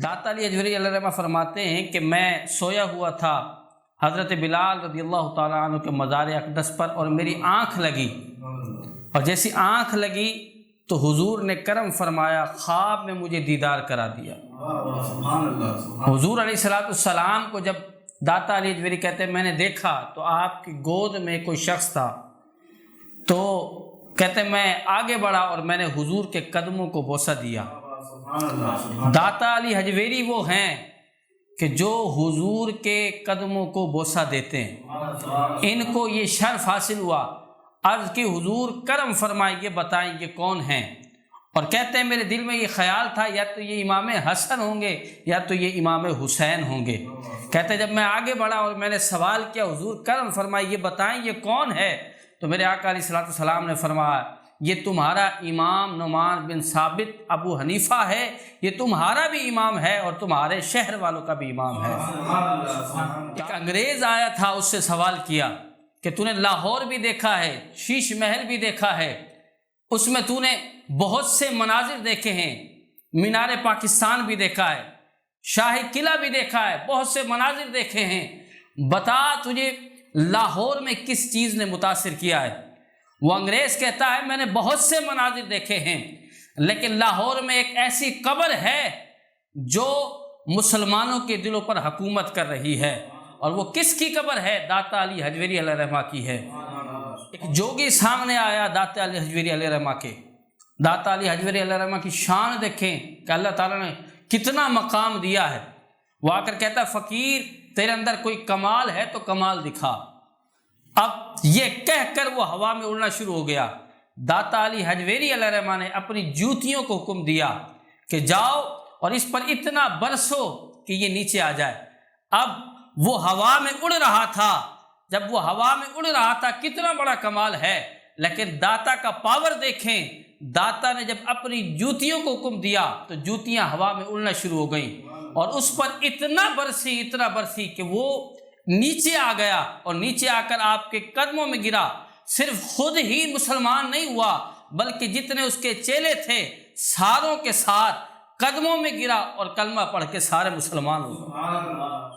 داتا علی حجویری علیہ الرحمہ فرماتے ہیں کہ میں سویا ہوا تھا حضرت بلال رضی اللہ تعالیٰ عنہ کے مزار اقدس پر، اور میری آنکھ لگی، اور جیسی آنکھ لگی تو حضور نے کرم فرمایا، خواب میں مجھے دیدار کرا دیا۔ حضور علیہ السلام کو جب داتا علی حجویری کہتے ہیں میں نے دیکھا تو آپ کی گود میں کوئی شخص تھا، تو کہتے ہیں میں آگے بڑھا اور میں نے حضور کے قدموں کو بوسہ دیا۔ داتا علی حجویری وہ ہیں کہ جو حضور کے قدموں کو بوسہ دیتے ہیں، ان کو یہ شرف حاصل ہوا۔ عرض کی حضور کرم فرمائیں، یہ بتائیں یہ کون ہیں؟ اور کہتے ہیں میرے دل میں یہ خیال تھا یا تو یہ امام حسن ہوں گے یا تو یہ امام حسین ہوں گے۔ کہتے ہیں جب میں آگے بڑھا اور میں نے سوال کیا حضور کرم فرمائیں یہ بتائیں یہ کون ہے، تو میرے آقا علیہ السلام نے فرمایا یہ تمہارا امام نعمان بن ثابت ابو حنیفہ ہے، یہ تمہارا بھی امام ہے اور تمہارے شہر والوں کا بھی امام ہے۔ ایک انگریز آیا تھا، اس سے سوال کیا کہ تو نے لاہور بھی دیکھا ہے، شیش محل بھی دیکھا ہے، اس میں تو نے بہت سے مناظر دیکھے ہیں، مینار پاکستان بھی دیکھا ہے، شاہی قلعہ بھی دیکھا ہے، بہت سے مناظر دیکھے ہیں، بتا تجھے لاہور میں کس چیز نے متاثر کیا ہے؟ وہ انگریز کہتا ہے میں نے بہت سے مناظر دیکھے ہیں، لیکن لاہور میں ایک ایسی قبر ہے جو مسلمانوں کے دلوں پر حکومت کر رہی ہے، اور وہ کس کی قبر ہے؟ داتا علی حجویری علیہ الرحمہ کی ہے۔ ایک جوگی سامنے آیا داتا علی حجویری علیہ الرحمہ کے، داتا علی حجویری علیہ الرحمہ کی شان دیکھیں کہ اللہ تعالیٰ نے کتنا مقام دیا ہے۔ وہ آ کر کہتا ہے فقیر تیرے اندر کوئی کمال ہے تو کمال دکھا۔ اب یہ کہہ کر وہ ہوا میں اڑنا شروع ہو گیا۔ داتا علی حجویری علیہ الرحمہ نے اپنی جوتیوں کو حکم دیا کہ جاؤ اور اس پر اتنا برسو کہ یہ نیچے آ جائے۔ اب وہ ہوا میں اڑ رہا تھا، جب وہ ہوا میں اڑ رہا تھا کتنا بڑا کمال ہے، لیکن داتا کا پاور دیکھیں، داتا نے جب اپنی جوتیوں کو حکم دیا تو جوتیاں ہوا میں اڑنا شروع ہو گئیں، اور اس پر اتنا برسی کہ وہ نیچے آ گیا، اور نیچے آ کر آپ کے قدموں میں گرا۔ صرف خود ہی مسلمان نہیں ہوا بلکہ جتنے اس کے چیلے تھے ساروں کے ساتھ قدموں میں گرا اور کلمہ پڑھ کے سارے مسلمان ہو گئے۔